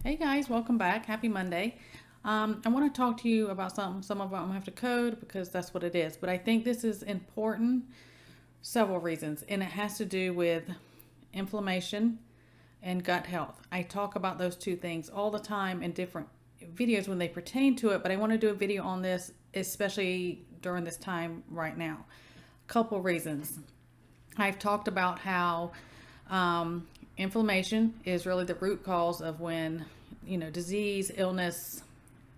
Hey guys, welcome back. Happy Monday. I want to talk to you about something. Some of it I'm gonna have to code because that's what it is. But I think this is important, several reasons, and it has to do with inflammation and gut health. I talk about those two things all the time in different videos when they pertain to it. But I want to do a video on this, especially during this time right now. A couple reasons. I've talked about how inflammation is really the root cause of when, disease, illness,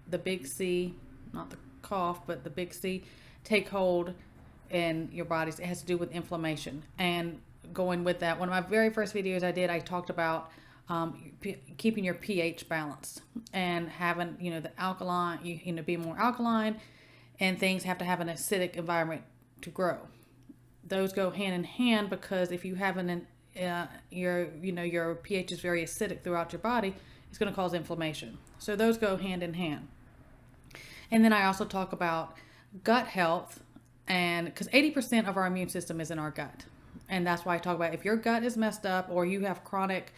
the big C, not the cough, but the big C, take hold in your bodies. It has to do with inflammation. And going with that, one of my very first videos I did, I talked about keeping your pH balanced and having, the alkaline, be more alkaline, and things have to have an acidic environment to grow. Those go hand in hand because if you have your pH is very acidic throughout your body, it's going to cause inflammation. So those go hand in hand. And then I also talk about gut health, and because 80% of our immune system is in our gut. And that's why I talk about if your gut is messed up or you have chronic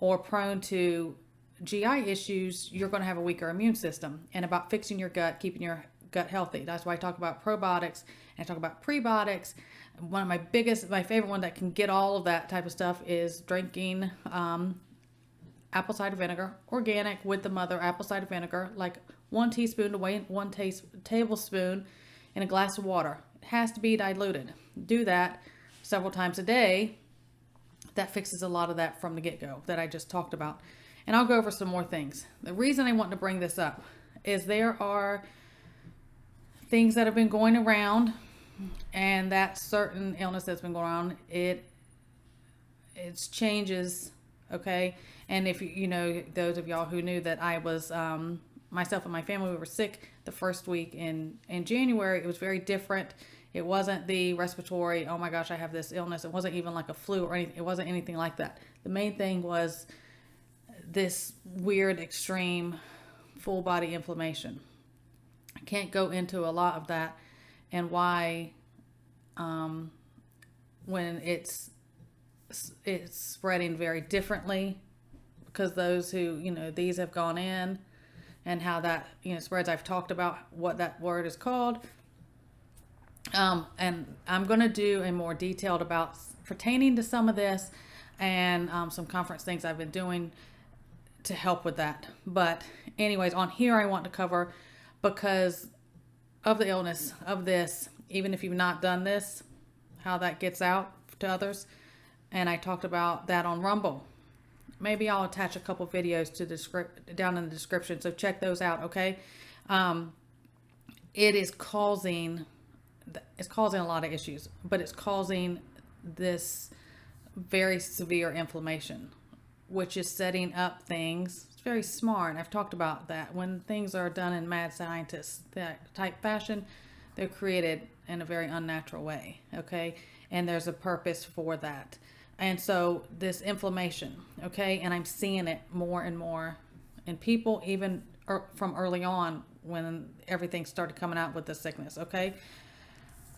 or prone to GI issues, you're going to have a weaker immune system. And about fixing your gut, keeping your gut healthy. That's why I talk about probiotics and I talk about prebiotics. One of my favorite one that can get all of that type of stuff is drinking apple cider vinegar, organic with the mother apple cider vinegar, like 1 teaspoon to 1 tablespoon in a glass of water. It has to be diluted. Do that several times a day. That fixes a lot of that from the get-go that I just talked about. And I'll go over some more things. The reason I want to bring this up is there are things that have been going around, and that certain illness that's been going on, it's changes, okay? And if those of y'all who knew that I was myself and my family, we were sick the first week in January. It was very different. It wasn't the respiratory, oh my gosh, I have this illness. It wasn't even like a flu or anything. It wasn't anything like that. The main thing was this weird, extreme, full body inflammation. I can't go into a lot of that and why when it's spreading very differently, because those who, these have gone in and how that, spreads. I've talked about what that word is called. And I'm going to do a more detailed about pertaining to some of this and some conference things I've been doing to help with that. But anyways, on here I want to cover, because of the illness of this, even if you've not done this, how that gets out to others. And I talked about that on Rumble. Maybe I'll attach a couple videos to down in the description, so check those out, okay? It is causing a lot of issues, but it's causing this very severe inflammation, which is setting up things. It's very smart. I've talked about that. When things are done in mad scientist type fashion, they're created in a very unnatural way, okay? And there's a purpose for that. And so this inflammation, okay, and I'm seeing it more and more in people, even from early on when everything started coming out with the sickness, okay?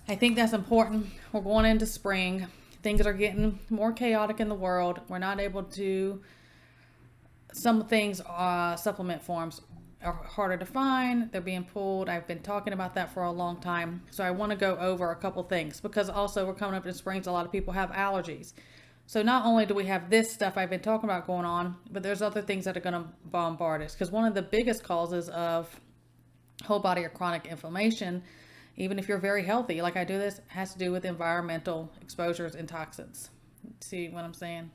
I think that's important. We're going into spring. Things are getting more chaotic in the world. We're not able to, some things, supplement forms are harder to find. They're being pulled. I've been talking about that for a long time. So I want to go over a couple things, because also we're coming up in springs. A lot of people have allergies. So not only do we have this stuff I've been talking about going on, but there's other things that are going to bombard us. Because one of the biggest causes of whole body or chronic inflammation, even if you're very healthy, like I do this, has to do with environmental exposures and toxins. See what I'm saying?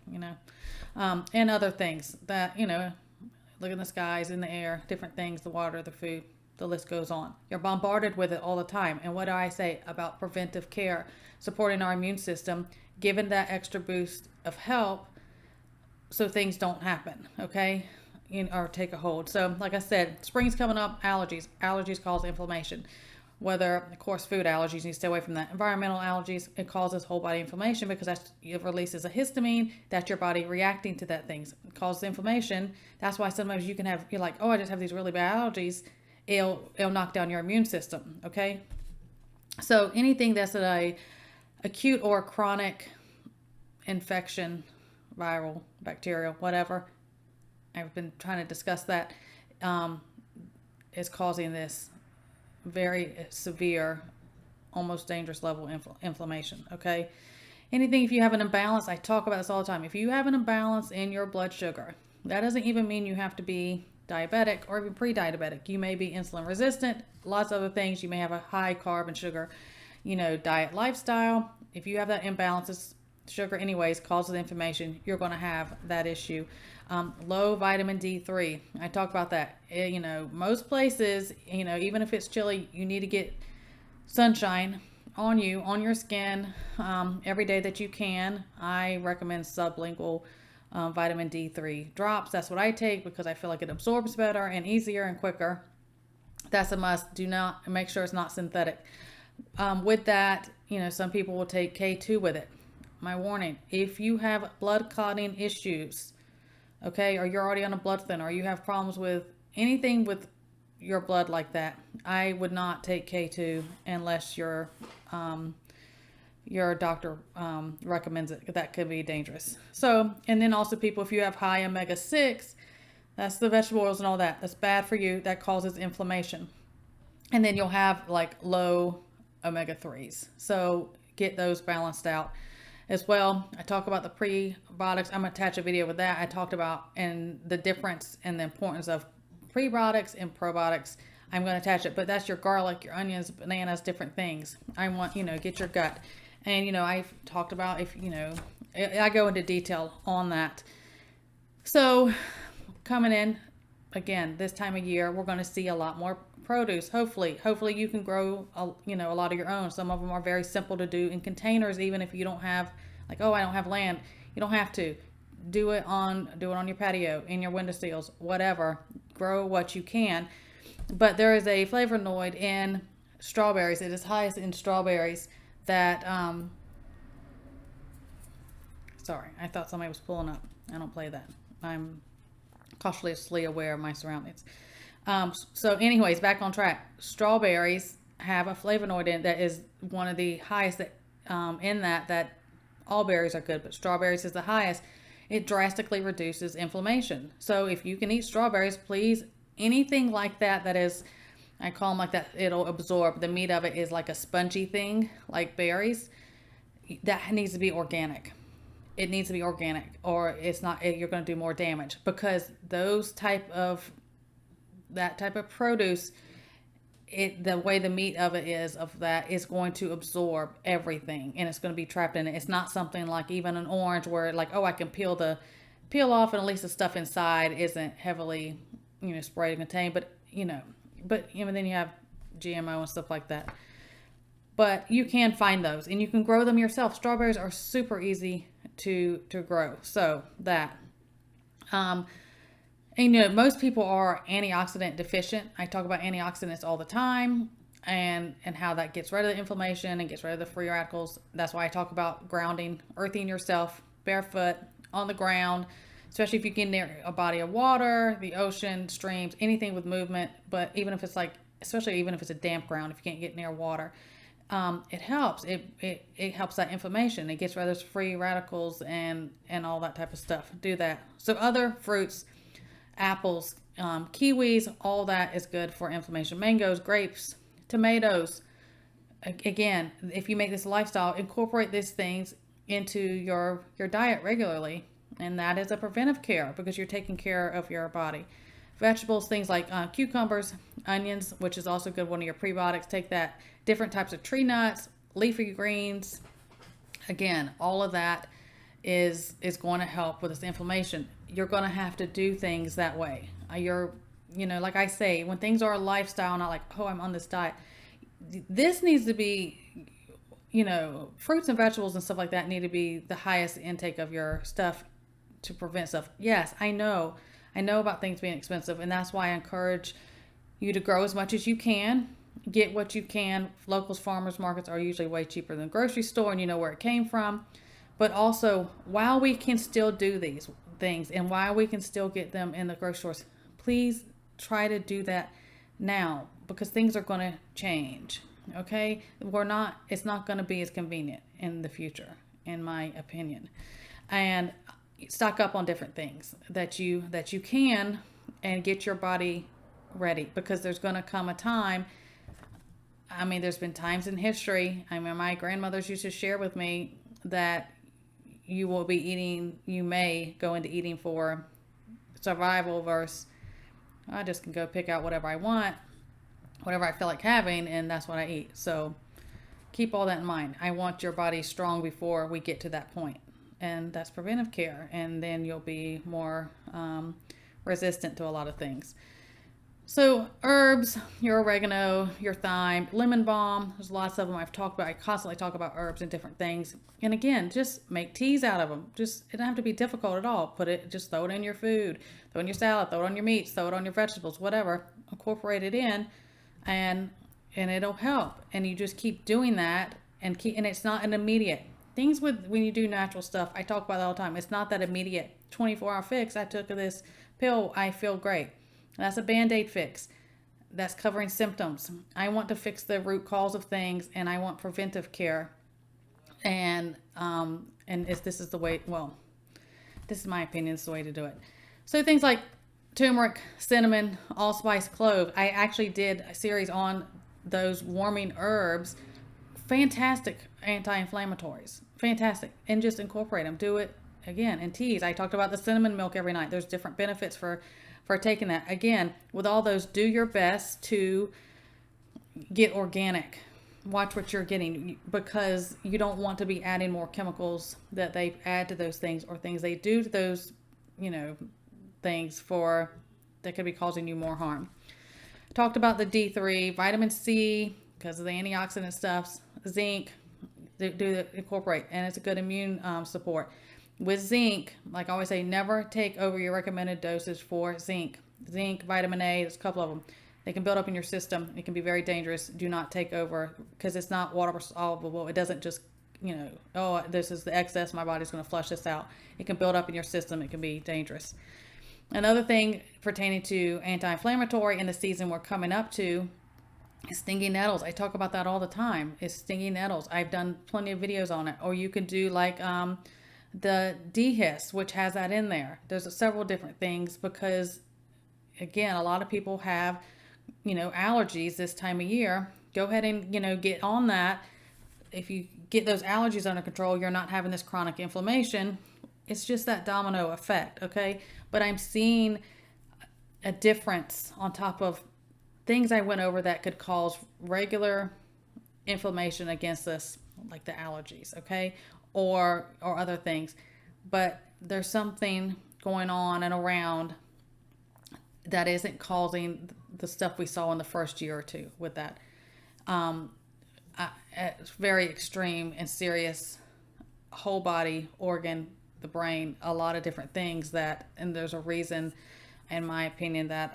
And other things that, look in the skies, in the air, different things, the water, the food, the list goes on. You're bombarded with it all the time. And what do I say about preventive care, supporting our immune system, giving that extra boost of help so things don't happen, okay? Or take a hold. So like I said, spring's coming up, allergies. Allergies cause inflammation. Whether, of course, food allergies, you stay away from that. Environmental allergies, it causes whole body inflammation because it releases a histamine. That's your body reacting to that thing. It causes inflammation. That's why sometimes you're like, oh, I just have these really bad allergies. It'll knock down your immune system, okay? So anything that's a acute or chronic infection, viral, bacterial, whatever, I've been trying to discuss that, is causing this very severe, almost dangerous level inflammation. Okay. Anything, if you have an imbalance, I talk about this all the time. If you have an imbalance in your blood sugar, that doesn't even mean you have to be diabetic or even pre-diabetic. You may be insulin resistant, lots of other things. You may have a high carb and sugar, diet lifestyle. If you have that imbalance, sugar anyways causes inflammation, you're going to have that issue. Low vitamin D3. I talk about that. Most places, even if it's chilly, you need to get sunshine on you, on your skin, every day that you can. I recommend sublingual vitamin D3 drops. That's what I take because I feel like it absorbs better and easier and quicker. That's a must. Do not make sure it's not synthetic. With that, some people will take K2 with it. My warning, if you have blood clotting issues, okay, or you're already on a blood thinner, or you have problems with anything with your blood like that, I would not take K2 unless your doctor recommends it. That could be dangerous. So, and then also people, if you have high omega-6, that's the vegetable oils and all that, that's bad for you. That causes inflammation. And then you'll have like low omega-3s. So get those balanced out as well. I talk about the prebiotics. I'm going to attach a video with that. I talked about and the difference and the importance of prebiotics and probiotics. I'm going to attach it, but that's your garlic, your onions, bananas, different things. I want, get your gut. And, I've talked about I go into detail on that. So coming in again, this time of year, we're going to see a lot more produce. Hopefully you can grow, a lot of your own. Some of them are very simple to do in containers, even if you don't have I don't have land. You don't have to do it on your patio, in your windowsills, whatever. Grow what you can. But there is a flavonoid in strawberries. It is highest in strawberries that, sorry, I thought somebody was pulling up. I don't play that. I'm cautiously aware of my surroundings. So anyways, back on track. Strawberries have a flavonoid in it that is one of the highest in that all berries are good, but strawberries is the highest. It drastically reduces inflammation. So if you can eat strawberries, please, anything like that is, I call them like that, it'll absorb. The meat of it is like a spongy thing, like berries. That needs to be organic. It needs to be organic, or it's not, you're going to do more damage, because that type of produce, the way the meat of it is going to absorb everything, and it's going to be trapped in it. It's not something like even an orange where I can peel off, and at least the stuff inside isn't heavily, sprayed and contained. But then you have GMO and stuff like that. But you can find those, and you can grow them yourself. Strawberries are super easy to grow. So that, and most people are antioxidant deficient. I talk about antioxidants all the time, and how that gets rid of the inflammation and gets rid of the free radicals. That's why I talk about grounding, earthing yourself barefoot on the ground, especially if you get near a body of water, the ocean, streams, anything with movement. But even if it's especially even if it's a damp ground, if you can't get near water, it helps. It helps that inflammation. It gets rid of those free radicals and all that type of stuff. Do that. So other fruits, apples, kiwis, all that is good for inflammation. Mangoes, grapes, tomatoes. Again, if you make this a lifestyle, incorporate these things into your diet regularly, and that is a preventive care because you're taking care of your body. Vegetables, things like cucumbers, onions, which is also good, one of your prebiotics. Take that. Different types of tree nuts, leafy greens. Again, all of that is going to help with this inflammation. You're going to have to do things that way. Like I say, when things are a lifestyle, not like, oh, I'm on this diet. This needs to be, fruits and vegetables and stuff like that need to be the highest intake of your stuff to prevent stuff. Yes, I know about things being expensive, and that's why I encourage you to grow as much as you can. Get what you can. Locals, farmers markets are usually way cheaper than the grocery store, and you know where it came from. But also, while we can still do these things and while we can still get them in the grocery stores, please try to do that now, because things are going to change. Okay? It's not going to be as convenient in the future, in my opinion. And stock up on different things that you can, and get your body ready, because there's going to come a time. I mean, there's been times in history. I mean, my grandmothers used to share with me that you may go into eating for survival versus I just can go pick out whatever I want, whatever I feel like having, and that's what I eat. So keep all that in mind. I want your body strong before we get to that point, and that's preventive care, and then you'll be more resistant to a lot of things. So herbs, your oregano, your thyme, lemon balm, there's lots of them I've talked about. I constantly talk about herbs and different things. And again, just make teas out of them. It don't have to be difficult at all. Just throw it in your food, throw it in your salad, throw it on your meats, throw it on your vegetables, whatever. Incorporate it in, and it'll help. And you just keep doing that, and it's not an immediate things when you do natural stuff. I talk about it all the time. It's not that immediate 24-hour fix. I took this pill, I feel great. That's a Band-Aid fix. That's covering symptoms. I want to fix the root cause of things, and I want preventive care. And this is the way. Well, this is my opinion. This is the way to do it. So things like turmeric, cinnamon, allspice, clove. I actually did a series on those warming herbs. Fantastic anti-inflammatories. Fantastic, and just incorporate them. Do it again in teas. I talked about the cinnamon milk every night. There's different benefits for taking that. Again, with all those, do your best to get organic. Watch what you're getting, because you don't want to be adding more chemicals that they add to those things, or things they do to those, things that could be causing you more harm. Talked about the D3, vitamin C, because of the antioxidant stuffs, zinc, incorporate, and it's a good immune support. With zinc, like I always say, never take over your recommended dosage for zinc. Zinc, vitamin A, there's a couple of them. They can build up in your system. It can be very dangerous. Do not take over, because it's not water soluble. It doesn't just, this is the excess, my body's going to flush this out. It can build up in your system. It can be dangerous. Another thing pertaining to anti-inflammatory in the season we're coming up to is stinging nettles. I talk about that all the time. It's stinging nettles. I've done plenty of videos on it. Or you can do like the dehisce, which has that in there. There's several different things, because again, a lot of people have, allergies this time of year. Go ahead and, get on that. If you get those allergies under control, you're not having this chronic inflammation. It's just that domino effect, okay? But I'm seeing a difference on top of things I went over that could cause regular inflammation against us, like the allergies, okay? Or other things. But there's something going on and around that isn't causing the stuff we saw in the first year or two with that. It's very extreme and serious whole body organ, the brain, a lot of different things and there's a reason, in my opinion, that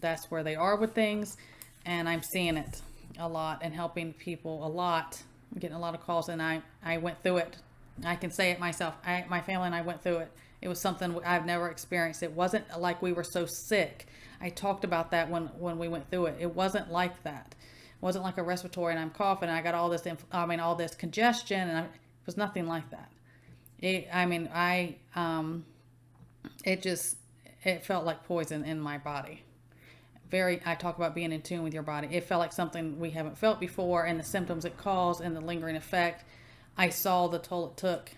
that's where they are with things. And I'm seeing it a lot and helping people a lot. I'm getting a lot of calls, and I went through it. I can say it myself. My family and I went through it. It was something I've never experienced. It wasn't like we were so sick. I talked about that when we went through it. It wasn't like that. It wasn't like a respiratory and I'm coughing and I got all this congestion, and it was nothing like that. It felt like poison in my body. I talk about being in tune with your body. It felt like something we haven't felt before, and the symptoms it caused and the lingering effect. I saw the toll it took,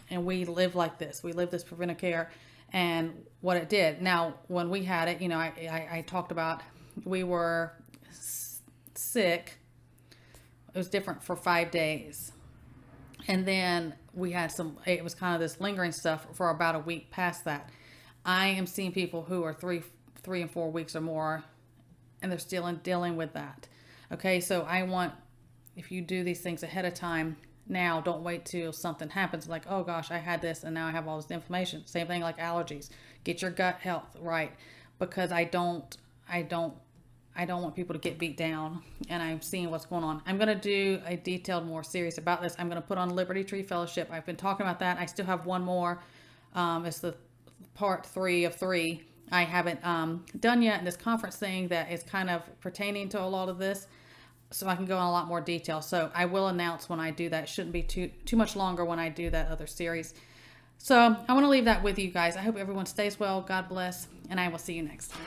and we live like this. We live this preventive care, and what it did. Now, when we had it, I talked about we were sick. It was different for 5 days. And then we had it was kind of this lingering stuff for about a week past that. I am seeing people who are 3 and 4 weeks or more, and they're still dealing with that. Okay, so if you do these things ahead of time, now don't wait till something happens like, oh gosh, I had this and now I have all this inflammation. Same thing like allergies. Get your gut health right, because I don't want people to get beat down, and I'm seeing what's going on. I'm going to do a detailed more series about this. I'm going to put on Liberty Tree Fellowship. I've been talking about that. I still have one more. It's the part 3 of 3. I haven't done yet in this conference thing that is kind of pertaining to a lot of this, so I can go in a lot more detail. So I will announce when I do that. It shouldn't be too much longer when I do that other series. So I want to leave that with you guys. I hope everyone stays well. God bless. And I will see you next time.